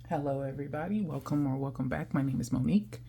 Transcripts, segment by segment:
Hello, everybody. Welcome back. My name is Monique,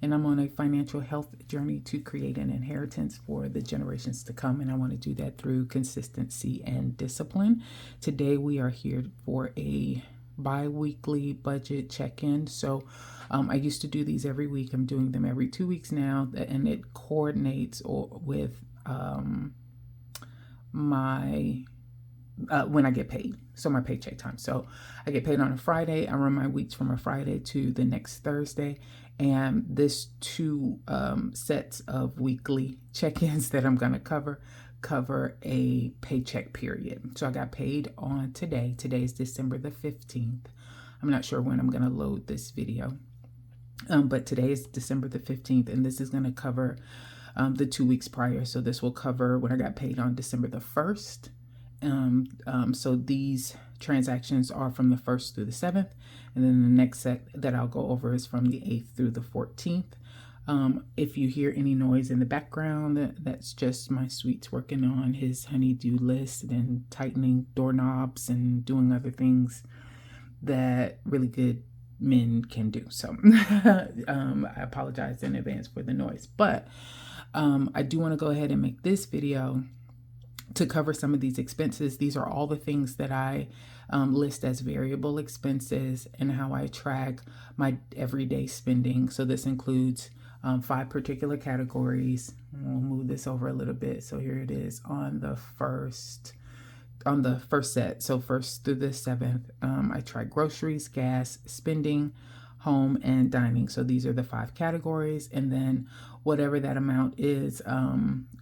and I'm on a financial health journey to create an inheritance for the generations to come. And I want to do that through consistency and discipline. Today, we are here for a bi-weekly budget check-in. So I used to do these every week. I'm doing them every 2 weeks now, and it coordinates with my when I get paid. So my paycheck time. So I get paid on a Friday. I run my weeks from a Friday to the next Thursday. And this two sets of weekly check-ins that I'm going to cover a paycheck period. So I got paid on today. Today is December the 15th. I'm not sure when I'm going to load this video. But today is December the 15th, and this is going to cover the 2 weeks prior. So this will cover when I got paid on December the 1st. So these transactions are from the 1st through the 7th, and then the next set that I'll go over is from the 8th through the 14th. If you hear any noise in the background, that's just my sweets working on his honey-do list and tightening doorknobs and doing other things that really good men can do. So I apologize in advance for the noise, but I do want to go ahead and make this video to cover some of these expenses. These are all the things that I list as variable expenses and how I track my everyday spending. So this includes 5 particular categories. We'll move this over a little bit. So here it is on the first set. So 1st through the 7th, I track groceries, gas, spending, home, and dining. So these are the 5 categories. And then whatever that amount is,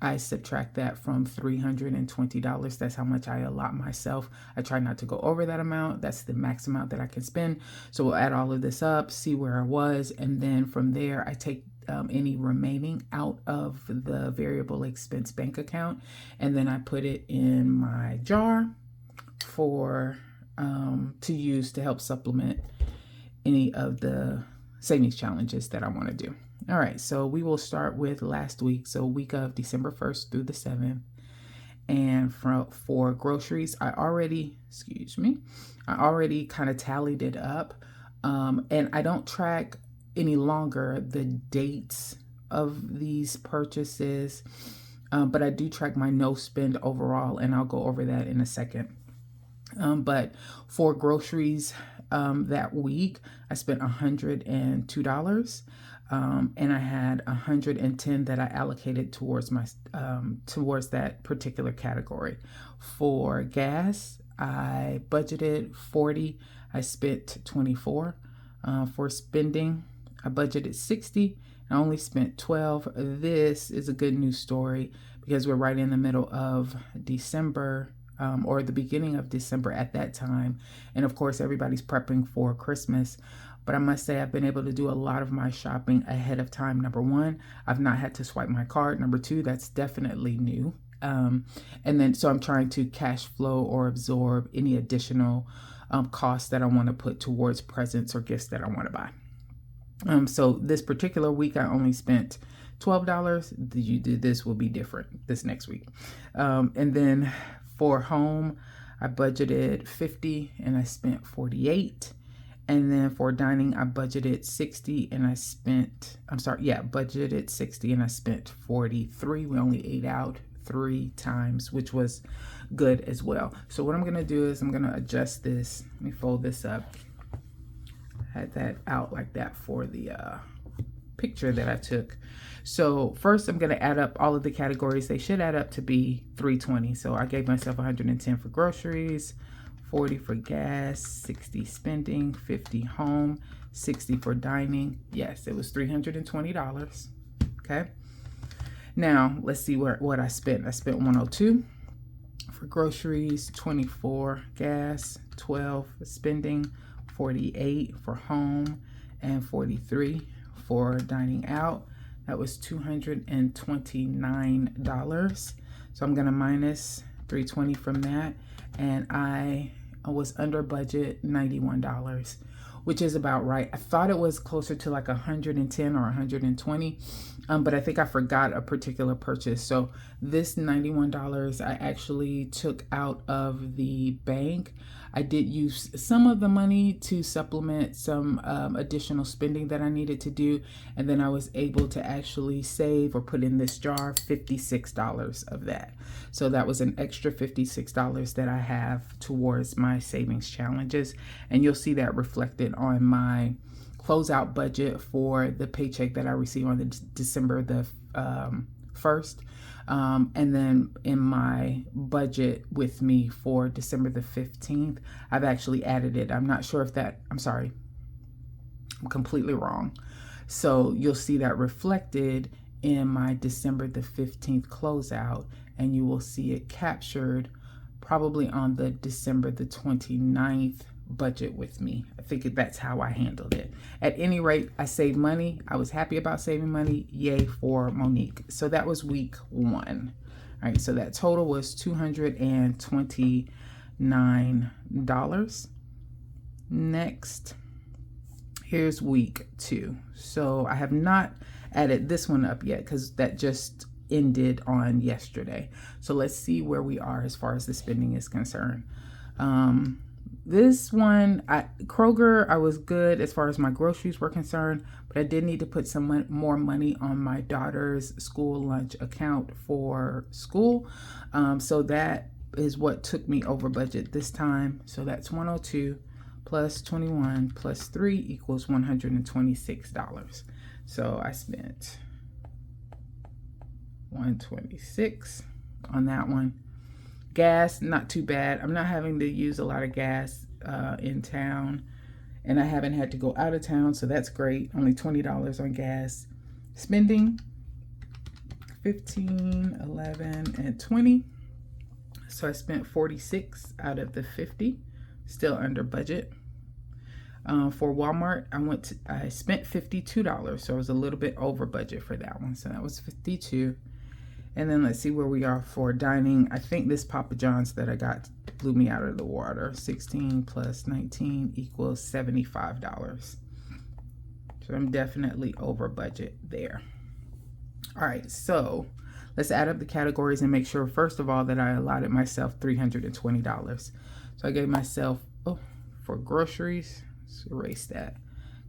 I subtract that from $320. That's how much I allot myself. I try not to go over that amount. That's the max amount that I can spend. So we'll add all of this up, see where I was. And then from there, I take any remaining out of the variable expense bank account. And then I put it in my jar for to use to help supplement any of the savings challenges that I want to do. All right, so we will start with last week. So week of December 1st through the 7th. And for groceries, I already kind of tallied it up. And I don't track any longer the dates of these purchases, but I do track my no spend overall, and I'll go over that in a second. But for groceries that week, I spent $102. And I had 110 that I allocated towards my towards that particular category. For gas, I budgeted 40. I spent 24. For spending, I budgeted 60. I only spent 12. This is a good news story because we're right in the middle of December. Or the beginning of December at that time. And of course, everybody's prepping for Christmas. But I must say I've been able to do a lot of my shopping ahead of time. Number 1, I've not had to swipe my card. Number 2, that's definitely new. And then so I'm trying to cash flow or absorb any additional costs that I want to put towards presents or gifts that I want to buy. So this particular week, I only spent $12. This will be different this next week. And then for home, I budgeted 50 and I spent 48. And then for dining, I budgeted 60 and I spent, budgeted 60 and I spent 43. We only ate out 3 times, which was good as well. So what I'm going to do is I'm going to adjust this. Let me fold this up. I had that out like that for the picture that I took. So first I'm going to add up all of the categories. They should add up to be 320. So I gave myself 110 for groceries, 40 for gas, 60 spending, 50 home, 60 for dining. Yes, it was $320. Okay. Now let's see what I spent. I spent 102 for groceries, 24 gas, 12 for spending, 48 for home, and 43 for dining out. That was $229. So I'm going to minus $320 from that. And I was under budget $91, which is about right. I thought it was closer to like 110 or 120. But I think I forgot a particular purchase. So this $91 I actually took out of the bank. I did use some of the money to supplement some additional spending that I needed to do. And then I was able to actually save or put in this jar $56 of that. So that was an extra $56 that I have towards my savings challenges. And you'll see that reflected on my closeout budget for the paycheck that I received on the December the 1st. And then in my budget with me for December the 15th, I've actually added it. I'm not sure if that, I'm sorry, I'm completely wrong. So you'll see that reflected in my December the 15th closeout, and you will see it captured probably on the December the 29th budget with me. I think that's how I handled it. At any rate, I saved money. I was happy about saving money. Yay for Monique. So that was week 1. All right, so that total was $229. Next, here's week 2. So I have not added this one up yet because that just ended on yesterday. So let's see where we are as far as the spending is concerned. This one, Kroger, I was good as far as my groceries were concerned, but I did need to put some more money on my daughter's school lunch account for school. So that is what took me over budget this time. So that's 102 plus 21 plus 3 equals $126. So I spent $126 on that one. Gas, not too bad. I'm not having to use a lot of gas in town, and I haven't had to go out of town, so that's great. Only $20 on gas. Spending, 15, 11, and 20. So I spent 46 out of the 50, still under budget. For Walmart, I spent $52, so I was a little bit over budget for that one. So that was 52. And then let's see where we are for dining. I think this Papa John's that I got blew me out of the water. 16 plus 19 equals $75. So I'm definitely over budget there. All right, so let's add up the categories and make sure, first of all, that I allotted myself $320. So I gave myself, for groceries, let's erase that.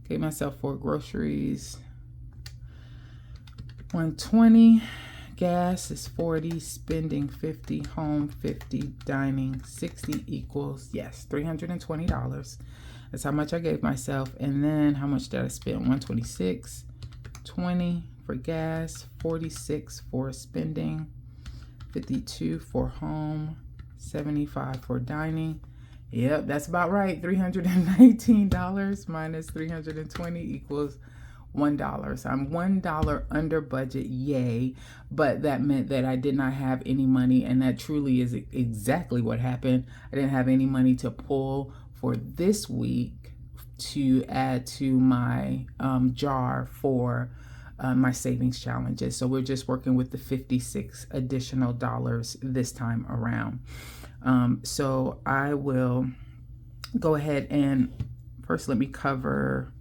Gave myself for groceries, $120. Gas is 40, spending 50, home 50, dining 60 equals, yes, $320. That's how much I gave myself. And then how much did I spend? 126, 20 for gas, 46 for spending, 52 for home, 75 for dining. Yep, that's about right. $319 minus 320 equals $1. So I'm $1 under budget, yay. But that meant that I did not have any money, and that truly is exactly what happened. I didn't have any money to pull for this week to add to my jar for my savings challenges. So we're just working with the 56 additional dollars this time around. So I will go ahead and first let me cover.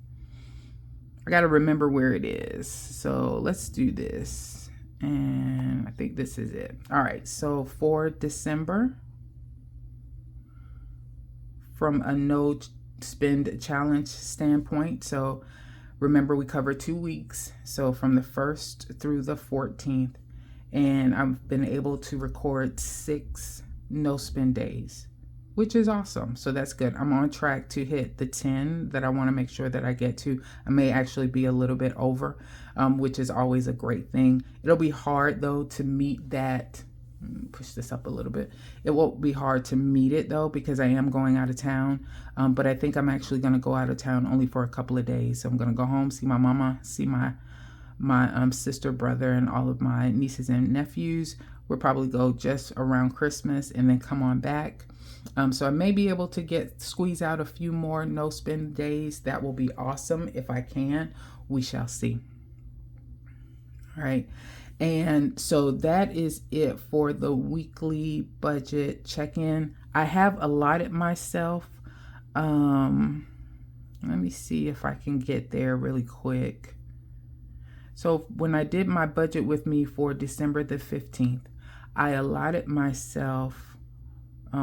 I got to remember where it is. So let's do this. And I think this is it. All right. So for December, from a no spend challenge standpoint, so remember we covered 2 weeks. So from the 1st through the 14th, and I've been able to record 6 no spend days, which is awesome. So that's good. I'm on track to hit the 10 that I want to make sure that I get to. I may actually be a little bit over, which is always a great thing. It'll be hard though to meet that. Push this up a little bit. It won't be hard to meet it though, because I am going out of town. But I think I'm actually going to go out of town only for a couple of days. So I'm going to go home, see my mama, see my sister, brother, and all of my nieces and nephews. We'll probably go just around Christmas and then come on back. So I may be able to squeeze out a few more no spend days. That will be awesome if I can. We shall see. All right. And so that is it for the weekly budget check-in. I have allotted myself. Let me see if I can get there really quick. So when I did my budget with me for December the 15th, I allotted myself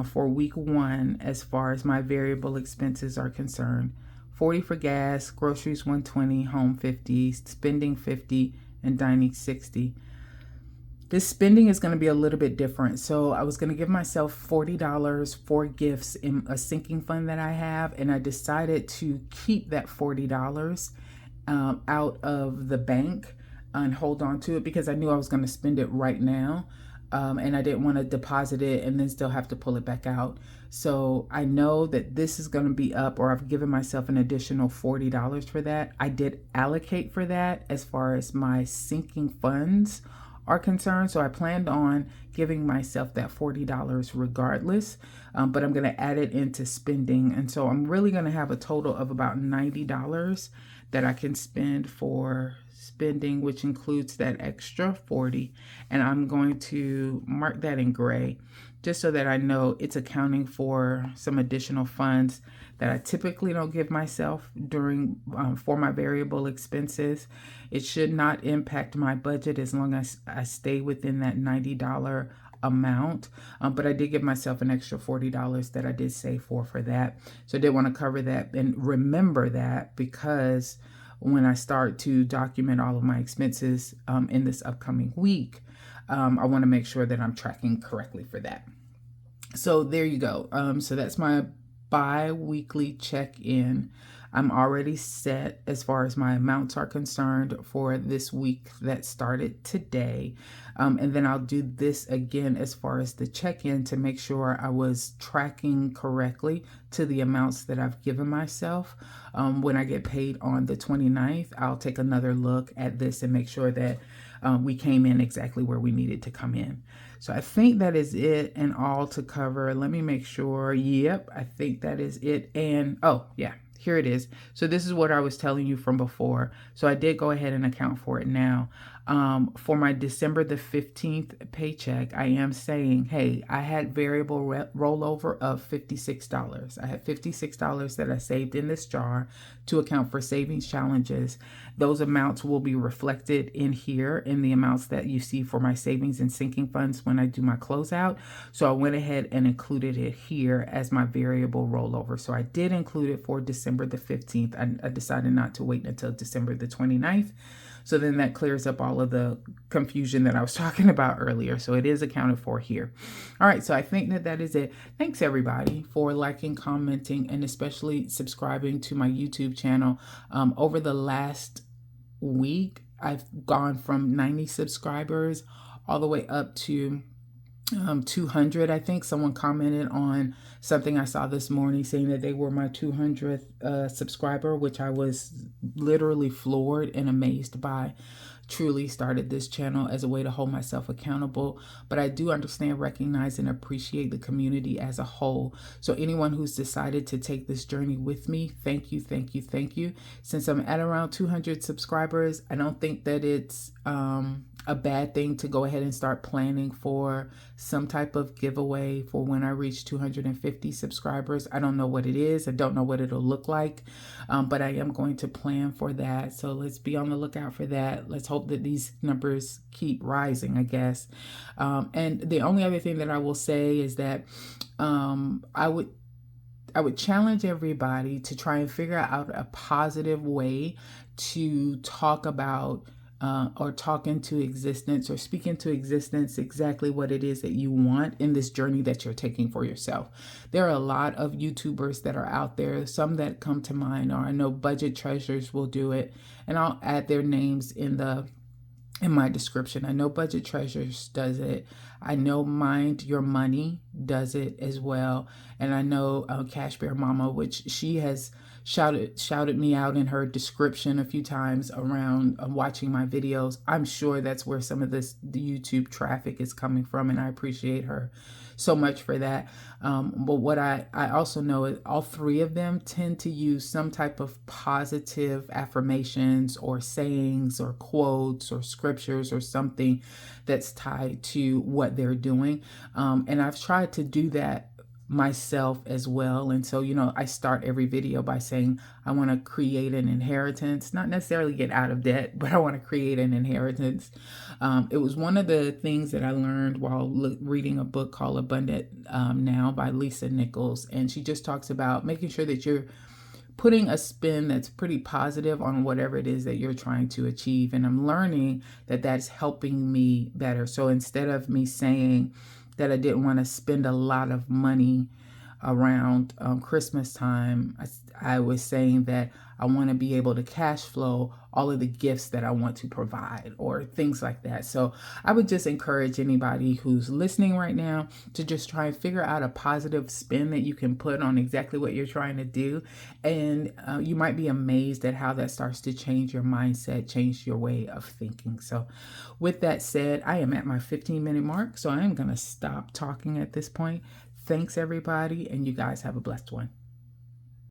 for week 1 as far as my variable expenses are concerned. 40 for gas, groceries 120, home 50, spending 50, and dining 60. This spending is going to be a little bit different. So I was going to give myself $40 for gifts in a sinking fund that I have, and I decided to keep that $40 out of the bank and hold on to it because I knew I was going to spend it right now. And I didn't want to deposit it and then still have to pull it back out. So I know that this is going to be up, or I've given myself an additional $40 for that. I did allocate for that as far as my sinking funds are concerned. So I planned on giving myself that $40 regardless, but I'm going to add it into spending. And so I'm really going to have a total of about $90 that I can spend for spending, which includes that extra 40. And I'm going to mark that in gray just so that I know it's accounting for some additional funds that I typically don't give myself during for my variable expenses. It should not impact my budget as long as I stay within that $90 amount. But I did give myself an extra $40 that I did save for that. So I did want to cover that and remember that, because when I start to document all of my expenses in this upcoming week, I want to make sure that I'm tracking correctly for that. So there you go. So that's my bi-weekly check-in. I'm already set as far as my amounts are concerned for this week that started today. And then I'll do this again as far as the check-in to make sure I was tracking correctly to the amounts that I've given myself. When I get paid on the 29th, I'll take another look at this and make sure that we came in exactly where we needed to come in. So I think that is it and all to cover. Let me make sure. Yep, I think that is it. And oh yeah, here it is. So this is what I was telling you from before. So I did go ahead and account for it now. For my December the 15th paycheck, I am saying, hey, I had variable rollover of $56. I had $56 that I saved in this jar to account for savings challenges. Those amounts will be reflected in here in the amounts that you see for my savings and sinking funds when I do my closeout. So I went ahead and included it here as my variable rollover. So I did include it for December the 15th. I decided not to wait until December the 29th. So then that clears up all of the confusion that I was talking about earlier. So it is accounted for here. All right, so I think that is it. Thanks everybody for liking, commenting, and especially subscribing to my YouTube channel. Over the last week, I've gone from 90 subscribers all the way up to 200. I think someone commented on something I saw this morning saying that they were my 200th subscriber, which I was literally floored and amazed by. Truly started this channel as a way to hold myself accountable, but I do understand, recognize, and appreciate the community as a whole. So anyone who's decided to take this journey with me, thank you, thank you, thank you. Since I'm at around 200 subscribers, I don't think that it's a bad thing to go ahead and start planning for some type of giveaway for when I reach 250 subscribers. I don't know what it is. I don't know what it'll look like, but I am going to plan for that. So let's be on the lookout for that. Let's hope that these numbers keep rising, I guess. And the only other thing that I will say is that I would challenge everybody to try and figure out a positive way to talk about or talk into existence or speak into existence exactly what it is that you want in this journey that you're taking for yourself. There are a lot of YouTubers that are out there. Some that come to mind are, I know Budget Treasures will do it, and I'll add their names in my description. I know Budget Treasures does it. I know Mind Your Money does it as well. And I know Cash Bear Mama, which she has shouted me out in her description a few times around watching my videos. I'm sure that's where some of the YouTube traffic is coming from, and I appreciate her so much for that. But what I also know is all three of them tend to use some type of positive affirmations or sayings or quotes or scriptures or something that's tied to what they're doing. And I've tried to do that myself as well. And so, you know, I start every video by saying I want to create an inheritance, not necessarily get out of debt, but I want to create an inheritance. It was one of the things that I learned while reading a book called Abundant Now by Lisa Nichols. And she just talks about making sure that you're putting a spin that's pretty positive on whatever it is that you're trying to achieve. And I'm learning that that's helping me better. So instead of me saying that I didn't want to spend a lot of money around Christmas time, I was saying that I want to be able to cash flow all of the gifts that I want to provide or things like that. So I would just encourage anybody who's listening right now to just try and figure out a positive spin that you can put on exactly what you're trying to do. And you might be amazed at how that starts to change your mindset, change your way of thinking. So with that said, I am at my 15-minute mark, so I am going to stop talking at this point. Thanks, everybody, and you guys have a blessed one.